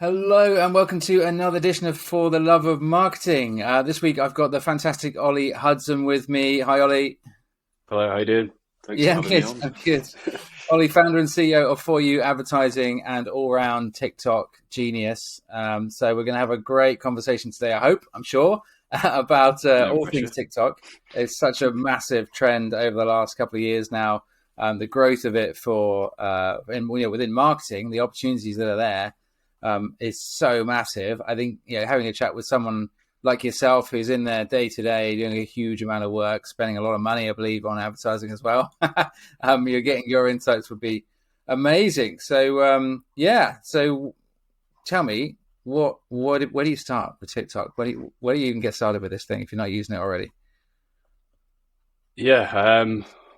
Hello and welcome to another edition of For the Love of Marketing. This week I've got the fantastic Olly Hudson with me. Hi, Olly. Hello, how you doing? Thanks Yeah, for I'm having me good. on. I'm good. Olly, founder and CEO of For You Advertising and all-round TikTok genius. So we're going to have a great conversation today, I hope, I'm sure, about No all things pressure. TikTok. It's such a massive trend over the last couple of years now. The growth of it within marketing, the opportunities that are there is so massive. I think having a chat with someone like yourself who's in there day to day doing a huge amount of work, spending a lot of money, I believe, on advertising as well. You're getting your insights would be amazing. So tell me where do you start with TikTok? Where do you even get started with this thing if you're not using it already?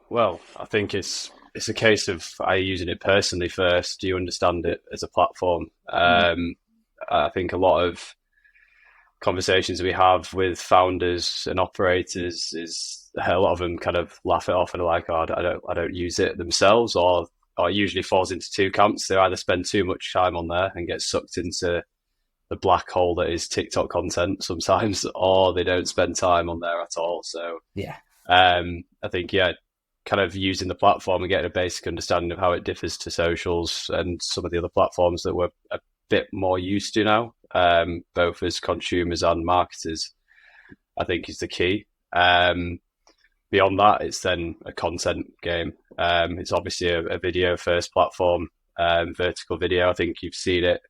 Well, I think it's a case of I using it personally first. Do you understand it as a platform? I think a lot of conversations we have with founders and operators is a lot of them kind of laugh it off and are like, "Oh, I don't use it themselves," or it usually falls into two camps. They either spend too much time on there and get sucked into the black hole that is TikTok content sometimes, or they don't spend time on there at all. So Yeah. I think, yeah, kind of using the platform and getting a basic understanding of how it differs to socials and some of the other platforms that we're a bit more used to now, both as consumers and marketers, I think is the key. Beyond that, it's then a content game. It's obviously a video first platform, vertical video. I think you've seen it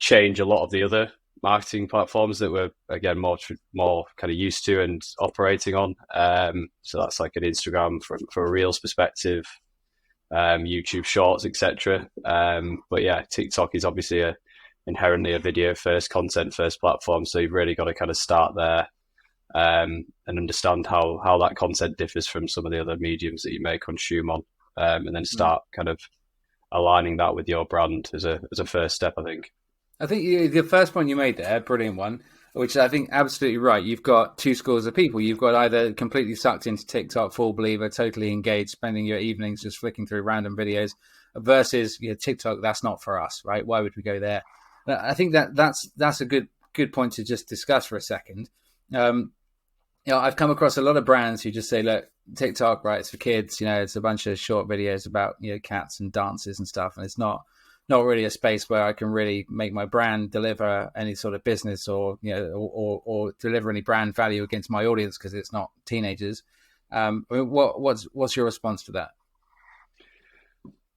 change a lot of the other marketing platforms that we're again more kind of used to and operating on. So that's like an Instagram for a Reels perspective, YouTube Shorts, etc. But yeah, TikTok is obviously inherently a video first, content first platform. So you've really got to kind of start there and understand how that content differs from some of the other mediums that you may consume on, and then start kind of aligning that with your brand as a first step, I think. I think the first point you made there, brilliant one, which I think absolutely right. You've got two schools of people. You've got either completely sucked into TikTok, full believer, totally engaged, spending your evenings just flicking through random videos, versus TikTok. That's not for us, right? Why would we go there? I think that's a good point to just discuss for a second. I've come across a lot of brands who just say, look, TikTok, right? It's for kids. It's a bunch of short videos about cats and dances and stuff, and it's not really a space where I can really make my brand deliver any sort of business or deliver any brand value against my audience because it's not teenagers. What's your response to that?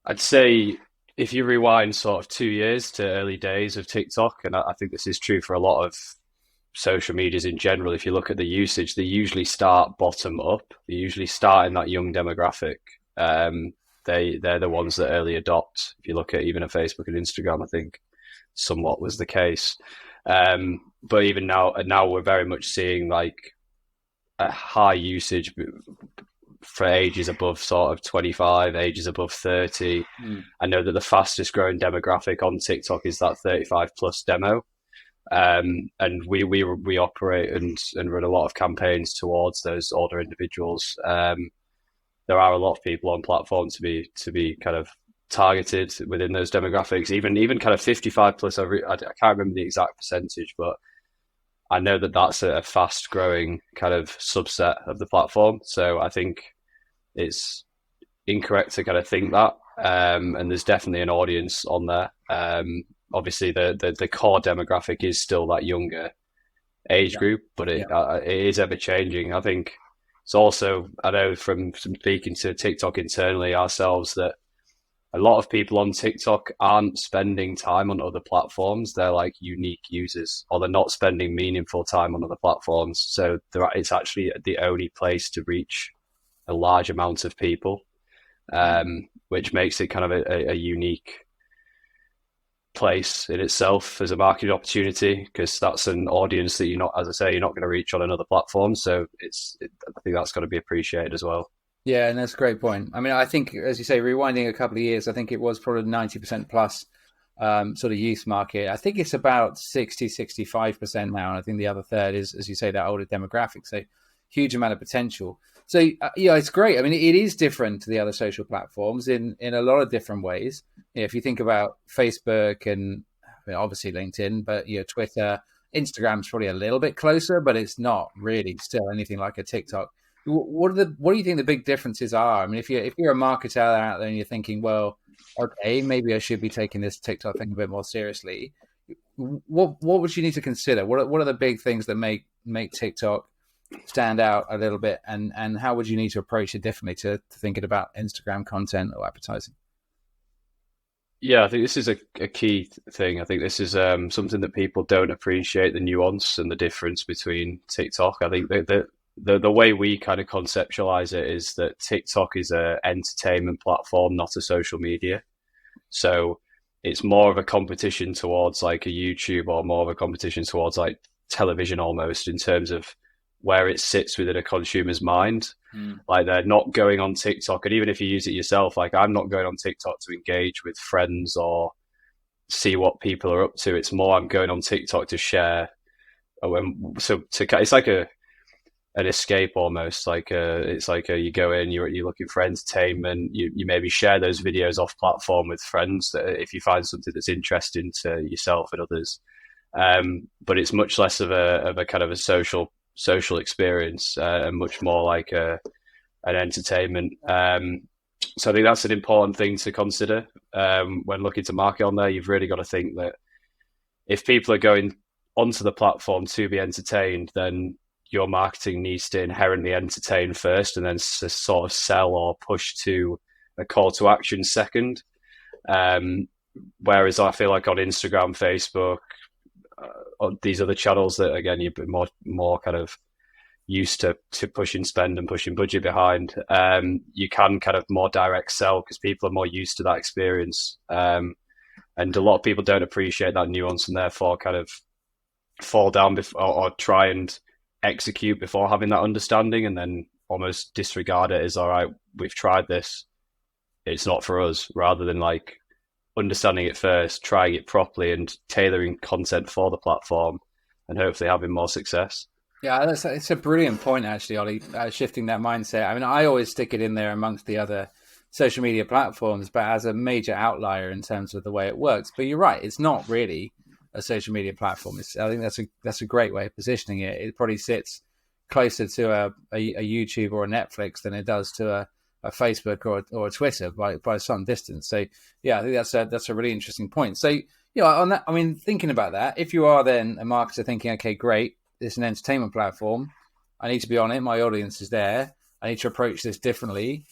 I'd say if you rewind sort of 2 years to early days of TikTok, and I think this is true for a lot of social medias in general, if you look at the usage, they usually start bottom up. They usually start in that young demographic. They're the ones that early adopt. If you look at even a Facebook and Instagram, I think somewhat was the case. But even now we're very much seeing like a high usage for ages above sort of 25, ages above 30. I know that the fastest growing demographic on TikTok is that 35 plus demo. And we operate and run a lot of campaigns towards those older individuals. There are a lot of people on platform to be kind of targeted within those demographics, even kind of 55 plus. I can't remember the exact percentage, but I know that that's a fast growing kind of subset of the platform. So I think it's incorrect to kind of think that. And there's definitely an audience on there. Obviously, the core demographic is still that younger age group, but it is ever changing. I think it's also, I know from speaking to TikTok internally ourselves, that a lot of people on TikTok aren't spending time on other platforms. They're like unique users, or they're not spending meaningful time on other platforms. So it's actually the only place to reach a large amount of people, which makes it kind of a unique place in itself as a market opportunity, because that's an audience that you're not, as I say, you're not going to reach on another platform. So I think that's got to be appreciated as well. Yeah, and that's a great point. I mean, I think, as you say, rewinding a couple of years, I think it was probably 90% plus sort of youth market. I think it's about 65% now. And I think the other third is, as you say, that older demographic. So huge amount of potential. So, it's great. I mean, it is different to the other social platforms in a lot of different ways. If you think about Facebook and obviously LinkedIn, but Twitter, Instagram's probably a little bit closer, but it's not really still anything like a TikTok. What do you think the big differences are? I mean, if you're a marketer out there and you're thinking, well, okay, maybe I should be taking this TikTok thing a bit more seriously. What would you need to consider? What are the big things that make TikTok stand out a little bit, and how would you need to approach it differently to thinking about Instagram content or advertising? Yeah, I think this is a key thing. I think this is something that people don't appreciate, the nuance and the difference between TikTok. I think that the way we kind of conceptualize it is that TikTok is a entertainment platform, not a social media. So it's more of a competition towards like a YouTube, or more of a competition towards like television almost, in terms of where it sits within a consumer's mind. Like they're not going on TikTok, and even if you use it yourself, like I'm not going on TikTok to engage with friends or see what people are up to. It's more I'm going on TikTok to share. It's like an escape almost. It's like you go in, you're looking for entertainment. You maybe share those videos off platform with friends if you find something that's interesting to yourself and others. But it's much less of a kind of a social experience, and much more like an entertainment. So I think that's an important thing to consider when looking to market on there. You've really got to think that if people are going onto the platform to be entertained, then your marketing needs to inherently entertain first, and then sort of sell or push to a call to action second. Whereas I feel like on Instagram, Facebook, these other channels that again you've been more kind of used to pushing spend and pushing budget behind, you can kind of more direct sell because people are more used to that experience, and a lot of people don't appreciate that nuance, and therefore kind of fall down before, or try and execute before having that understanding, and then almost disregard it as, all right, we've tried this, it's not for us, rather than like understanding it first, trying it properly, and tailoring content for the platform, and hopefully having more success. Yeah, it's a brilliant point, actually, Ollie, shifting that mindset. I mean, I always stick it in there amongst the other social media platforms, but as a major outlier in terms of the way it works. But you're right, it's not really a social media platform. I think that's a great way of positioning it. It probably sits closer to a YouTube or a Netflix than it does to a Facebook or a Twitter by some distance. So yeah, I think that's a really interesting point. So on that, I mean, thinking about that, if you are then a marketer thinking, okay, great, it's an entertainment platform, I need to be on it, my audience is there, I need to approach this differently.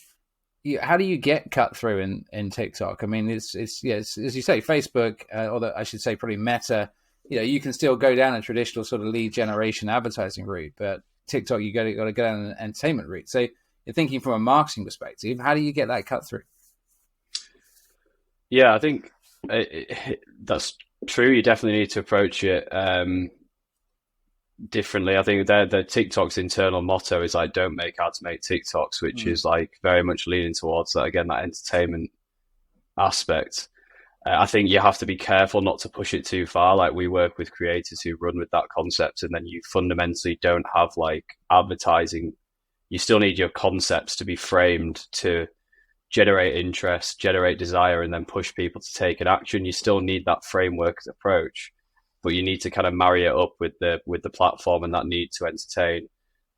How do you get cut through in TikTok? I mean, it's as you say, Facebook, or I should say probably Meta, you can still go down a traditional sort of lead generation advertising route, but TikTok, you got to go down an entertainment route. So you're thinking from a marketing perspective, how do you get that cut through? Yeah, I think that's true. You definitely need to approach it differently. I think the TikTok's internal motto is like, don't make ads, make TikToks, which is like very much leaning towards that, again, that entertainment aspect. I think you have to be careful not to push it too far. Like we work with creators who run with that concept, and then you fundamentally don't have like advertising. You still need your concepts to be framed to generate interest, generate desire, and then push people to take an action. You still need that framework approach, but you need to kind of marry it up with the platform and that need to entertain,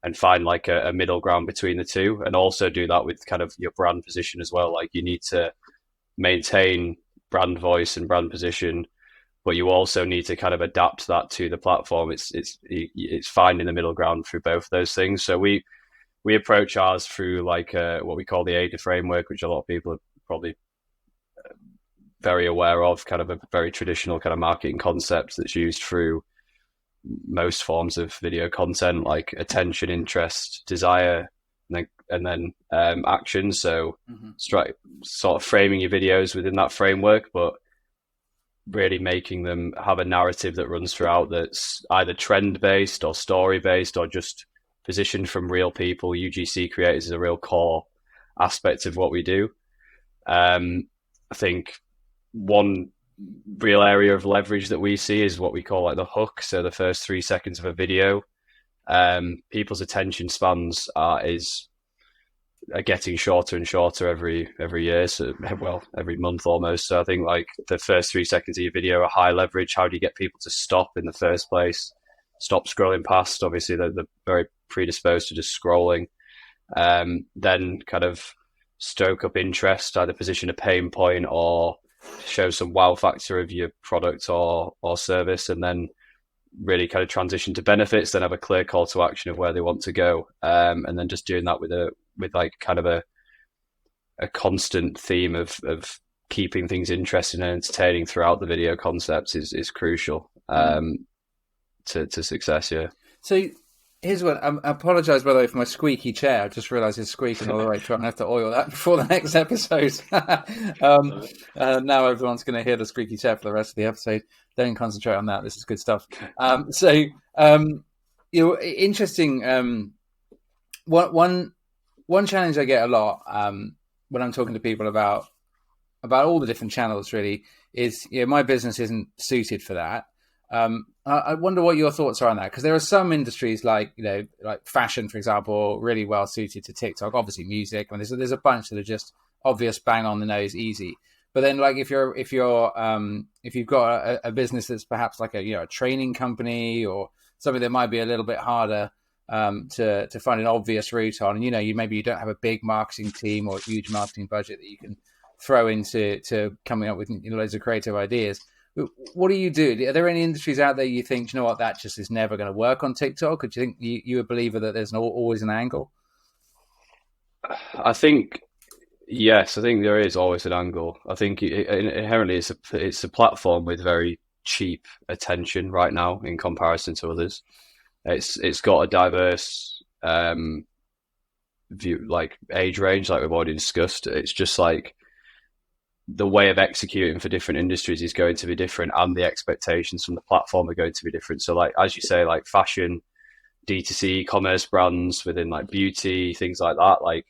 and find like a middle ground between the two, and also do that with kind of your brand position as well. Like you need to maintain brand voice and brand position, but you also need to kind of adapt that to the platform. It's finding the middle ground through both those things. So we approach ours through like what we call the ADA framework, which a lot of people are probably very aware of, kind of a very traditional kind of marketing concept that's used through most forms of video content, like attention, interest, desire, and then action. So sort of framing your videos within that framework, but really making them have a narrative that runs throughout, that's either trend based or story based, or just positioned from real people. UGC creators is a real core aspect of what we do. I think one real area of leverage that we see is what we call like the hook. So the first 3 seconds of a video, people's attention spans is are getting shorter and shorter every year. So, well, every month almost. So I think like the first 3 seconds of your video are high leverage. How do you get people to stop in the first place? Stop scrolling past. Obviously, they're very predisposed to just scrolling. Then kind of stoke up interest, either position a pain point or show some wow factor of your product or service, and then really kind of transition to benefits, then have a clear call to action of where they want to go, and then just doing that with like kind of a constant theme of keeping things interesting and entertaining throughout the video concepts is crucial to success. Yeah. So here's what I apologize, by the way, for my squeaky chair. I just realised it's squeaking all the way through. I'm going to have to oil that before the next episode. Now everyone's going to hear the squeaky chair for the rest of the episode. Don't concentrate on that. This is good stuff. Interesting. One challenge I get a lot when I'm talking to people about all the different channels really is, my business isn't suited for that. I wonder what your thoughts are on that, because there are some industries like fashion, for example, really well suited to TikTok. Obviously, music. I mean, there's a bunch that are just obvious, bang on the nose, easy. But then, like if you've got a business that's perhaps like a training company or something that might be a little bit harder to find an obvious route on, and maybe you don't have a big marketing team or a huge marketing budget that you can throw into coming up with loads of creative ideas. What do you do? Are there any industries out there you think, that just is never going to work on TikTok? Or do you think you're a believer that there's always an angle? I think, yes, I think there is always an angle. I think inherently it's a platform with very cheap attention right now in comparison to others. It's got a diverse view, like age range, like we've already discussed. It's just like the way of executing for different industries is going to be different, and the expectations from the platform are going to be different. So like, as you say, like fashion, D2C, e-commerce brands within like beauty, things like that, like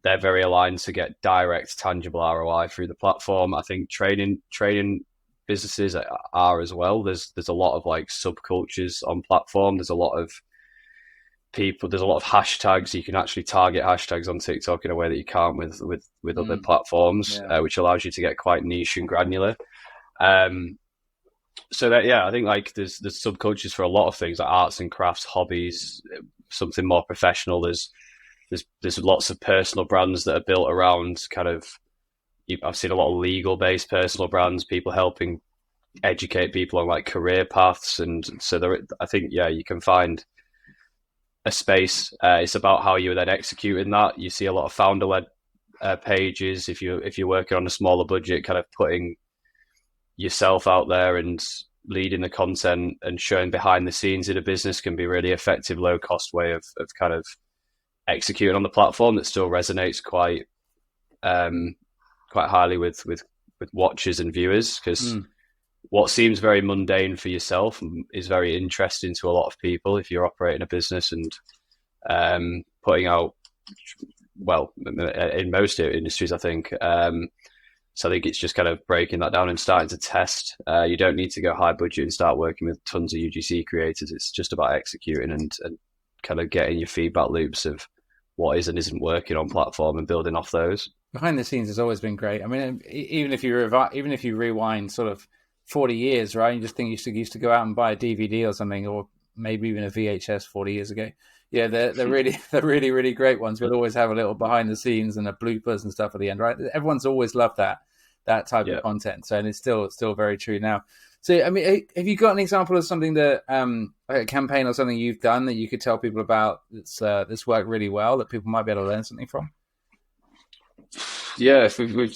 they're very aligned to get direct, tangible ROI through the platform. I think training businesses are as well. There's a lot of like subcultures on platform. There's a lot of hashtags. You can actually target hashtags on TikTok in a way that you can't with other platforms, which allows you to get quite niche and granular. So that, I think like there's subcultures for a lot of things, like arts and crafts, hobbies, something more professional. There's lots of personal brands that are built around kind of, I've seen a lot of legal based personal brands, people helping educate people on like career paths. And so I think, you can find a space. It's about how you then execute in that. You see a lot of founder led pages. If you're working on a smaller budget, kind of putting yourself out there and leading the content and showing behind the scenes in a business can be a really effective, low cost way of kind of executing on the platform that still resonates quite highly with watchers and viewers, because what seems very mundane for yourself is very interesting to a lot of people if you're operating a business and putting out, well, in most industries, I think. So I think it's just kind of breaking that down and starting to test. You don't need to go high budget and start working with tons of UGC creators. It's just about executing and kind of getting your feedback loops of what is and isn't working on platform and building off those. Behind the scenes has always been great. I mean, even if you rewind sort of 40 years, right? You just think you used to go out and buy a DVD or something, or maybe even a VHS 40 years ago. Yeah, they're really, really great ones. We'll always have a little behind the scenes and a bloopers and stuff at the end, right? Everyone's always loved that type of content. So, and it's still very true now. So, I mean, have you got an example of something that, like a campaign or something you've done that you could tell people about that's worked really well, that people might be able to learn something from? Yeah, we've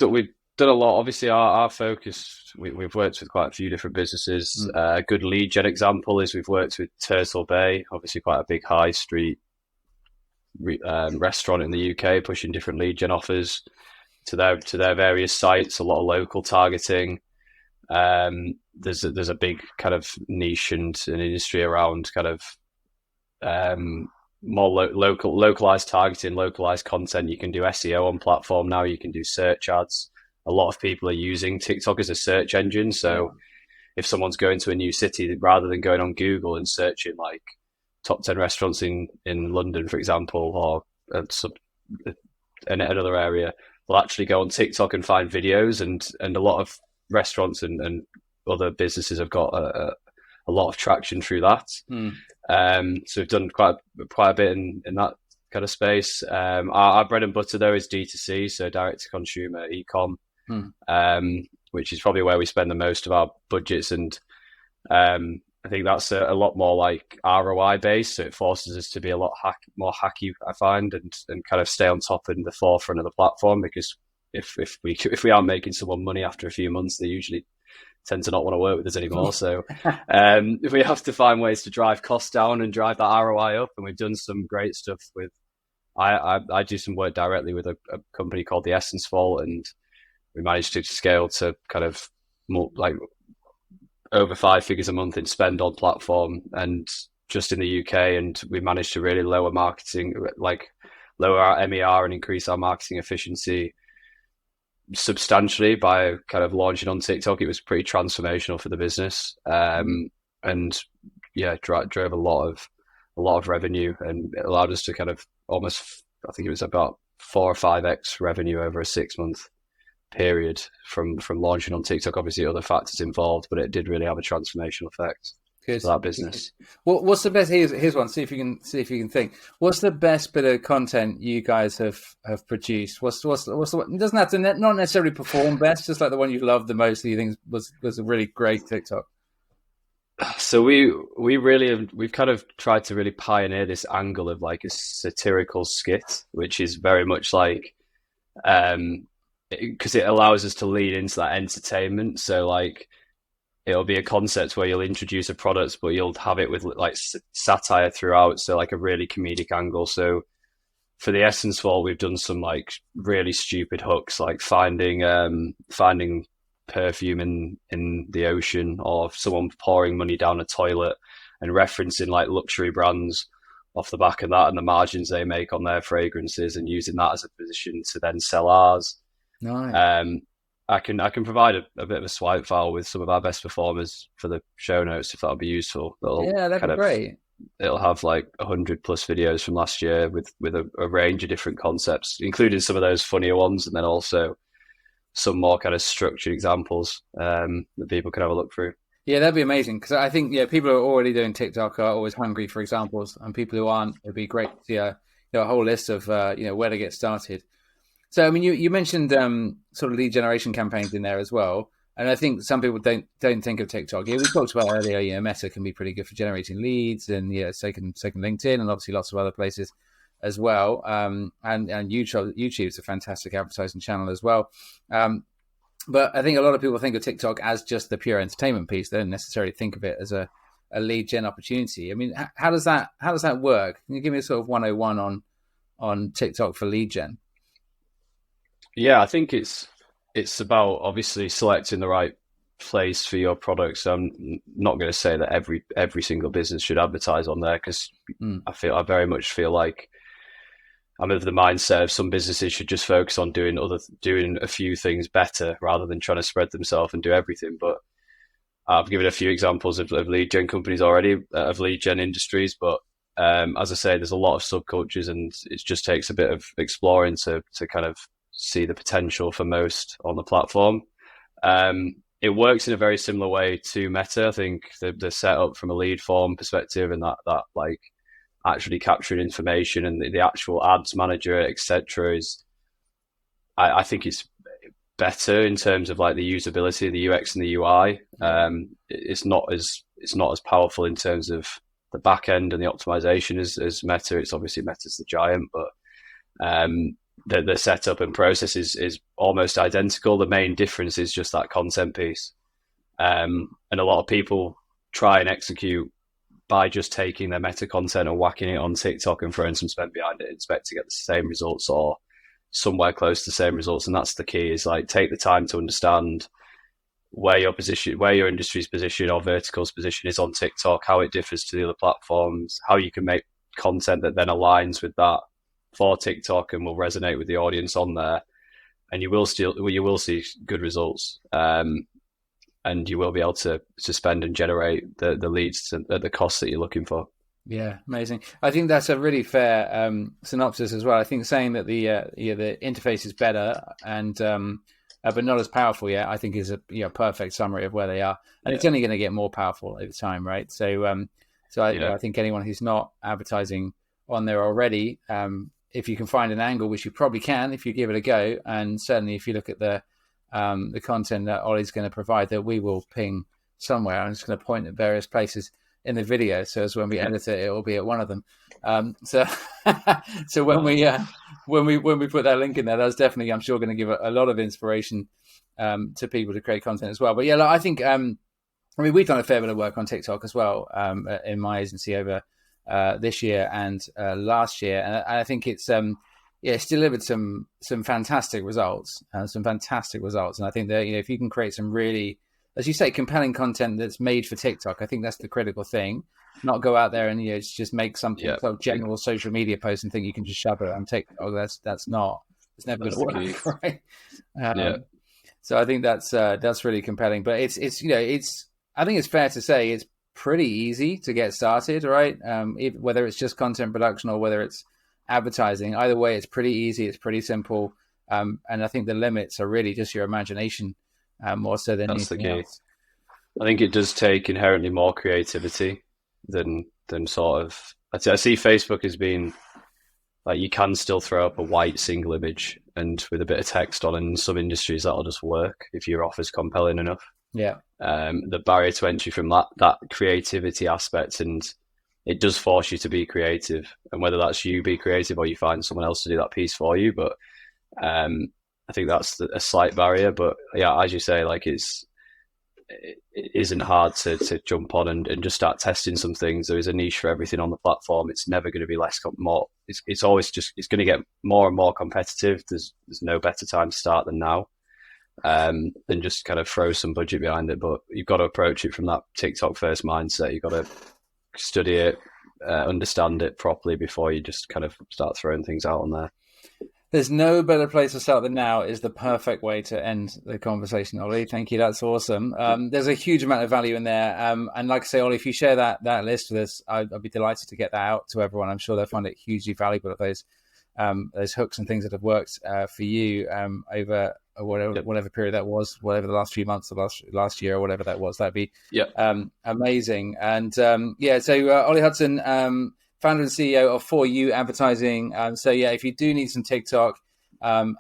done a lot. Obviously, our focus, we've worked with quite a few different businesses. A good lead gen example is we've worked with Turtle Bay, obviously quite a big high street restaurant in the UK, pushing different lead gen offers to their various sites. A lot of local targeting. There's a big kind of niche and an industry around kind of more localized targeting, localized content. You can do SEO on platform now. You can do search ads. A lot of people are using TikTok as a search engine. So if someone's going to a new city, rather than going on Google and searching like top 10 restaurants in London, for example, or another area, will actually go on TikTok and find videos, and a lot of restaurants and other businesses have got a lot of traction through that. So we've done quite a bit in that kind of space. Our bread and butter though is D2C, so direct to consumer e-com, which is probably where we spend the most of our budgets, and I think that's a lot more like ROI based, so it forces us to be a lot more hacky, I find, and kind of stay on top in the forefront of the platform, because if we aren't making someone money after a few months, they usually tend to not want to work with us anymore. So we have to find ways to drive costs down and drive that ROI up, and we've done some great stuff with. I do some work directly with a company called the Essence Vault, and we managed to scale to kind of more, like over 5 figures a month in spend on platform, and just in the UK, and we managed to really lower our MER and increase our marketing efficiency substantially by kind of launching on TikTok. It was pretty transformational for the business, and yeah, drove a lot of revenue, and it allowed us to kind of almost, I think it was about 4 or 5x revenue over a 6-month period from launching on TikTok. Obviously other factors involved, but it did really have a transformational effect for that business. Well, what's the best? Here's one. See if you can think. What's the best bit of content you guys have produced? What's the? It doesn't have to not necessarily perform best, just like the one you loved the most that you think was a really great TikTok. So we've kind of tried to really pioneer this angle of like a satirical skit, which is very much like, because it allows us to lead into that entertainment. So like, it'll be a concept where you'll introduce a product, but you'll have it with like satire throughout. So like a really comedic angle. So for the Essence Vault, we've done some like really stupid hooks, like finding perfume in the ocean, or someone pouring money down a toilet, and referencing like luxury brands off the back of that and the margins they make on their fragrances, and using that as a position to then sell ours. Nice. I can provide a bit of a swipe file with some of our best performers for the show notes, if that'll be useful. That'd be great. It'll have like 100 plus videos from last year with a range of different concepts, including some of those funnier ones, and then also some more kind of structured examples that people can have a look through. Yeah, that'd be amazing, because I think people who are already doing TikTok are always hungry for examples, and people who aren't, it'd be great to see a whole list of where to get started. So I mean, you mentioned sort of lead generation campaigns in there as well, and I think some people don't think of TikTok. Yeah, we talked about earlier. Meta can be pretty good for generating leads, and so can LinkedIn, and obviously lots of other places as well. And YouTube's a fantastic advertising channel as well. But I think a lot of people think of TikTok as just the pure entertainment piece. They don't necessarily think of it as a lead gen opportunity. I mean, how does that work? Can you give me a sort of 101 on TikTok for lead gen? Yeah, I think it's about obviously selecting the right place for your products. I'm not going to say that every single business should advertise on there, because I very much feel like I'm of the mindset of some businesses should just focus on doing a few things better rather than trying to spread themselves and do everything. But I've given a few examples of lead gen companies already, of lead gen industries. But as I say, there's a lot of subcultures, and it just takes a bit of exploring to kind of see the potential for most on the platform. It works in a very similar way to Meta. I think the setup from a lead form perspective, and that like actually capturing information and the actual ads manager, etc., is I think it's better in terms of like the usability, the UX and the UI. It's not as powerful in terms of the back end and the optimization as Meta. It's obviously Meta's the giant, but the setup and process is almost identical. The main difference is just that content piece. And a lot of people try and execute by just taking their meta content and whacking it on TikTok and throwing some spend behind it and expect to get the same results or somewhere close to the same results. And that's the key, is like take the time to understand where your industry's position or vertical's position is on TikTok, how it differs to the other platforms, how you can make content that then aligns with that for TikTok and will resonate with the audience on there. And you will see good results. And you will be able to spend and generate the leads at the cost that you're looking for. Yeah, amazing. I think that's a really fair synopsis as well. I think saying that the interface is better and but not as powerful yet, I think is a perfect summary of where they are, and it's Yeah, only going to get more powerful over time, right? So yeah, I think anyone who's not advertising on there already, if you can find an angle, which you probably can if you give it a go, and certainly if you look at the content that Ollie's going to provide, that we will ping somewhere. I'm just going to point at various places in the video, so as when we edit it, it will be at one of them. So so when we put that link in there, that's definitely, I'm sure, going to give a lot of inspiration to people to create content as well. But yeah, look, I think I mean, we've done a fair bit of work on TikTok as well in my agency over this year and last year, and I think it's delivered some fantastic results, and I think that if you can create some really, as you say, compelling content that's made for TikTok, I think that's the critical thing. Not go out there and just make something yeah. sort of general social media post and think you can just shove it on TikTok. Oh, that's not. It's never going That's to the key. work, right? Yeah, So I think that's really compelling. But it's I think it's fair to say it's pretty easy to get started, right? Whether it's just content production or whether it's advertising, either way, it's pretty easy. It's pretty simple, and I think the limits are really just your imagination, more so than that's the anything key. else. I think it does take inherently more creativity than sort of. I see Facebook as being like you can still throw up a white single image and with a bit of text on, and in some industries that'll just work if your offer's compelling enough. Yeah, The barrier to entry from that creativity aspect, and it does force you to be creative, and whether that's you be creative or you find someone else to do that piece for you. But I think that's a slight barrier. But yeah, as you say, like it isn't hard to jump on and just start testing some things. There is a niche for everything on the platform. It's never going to be more. It's always just, it's going to get more and more competitive. There's no better time to start than now, than just kind of throw some budget behind it. But you've got to approach it from that TikTok first mindset. You've got to study it, understand it properly before you just kind of start throwing things out on there. there's no better place to start than now is the perfect way to end the conversation, Ollie. Thank you. That's awesome. There's a huge amount of value in there. And like I say, Ollie, if you share that list with us, I'd be delighted to get that out to everyone. I'm sure they'll find it hugely valuable, those hooks and things that have worked for you over whatever period that was, whatever the last few months, the last year or whatever that was. That'd be amazing. And so Ollie Hudson, founder and CEO of For You Advertising. So yeah, if you do need some TikTok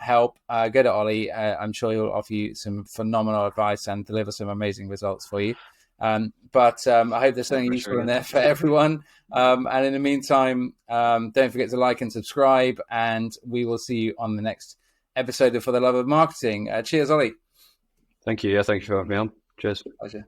help, go to Ollie. I'm sure he'll offer you some phenomenal advice and deliver some amazing results for you. But I hope there's something useful in there for everyone. And in the meantime, don't forget to like and subscribe, and we will see you on the next episode of For the Love of Marketing. Cheers, Ollie. Thank you. Yeah, thank you for having me on. Cheers. Pleasure.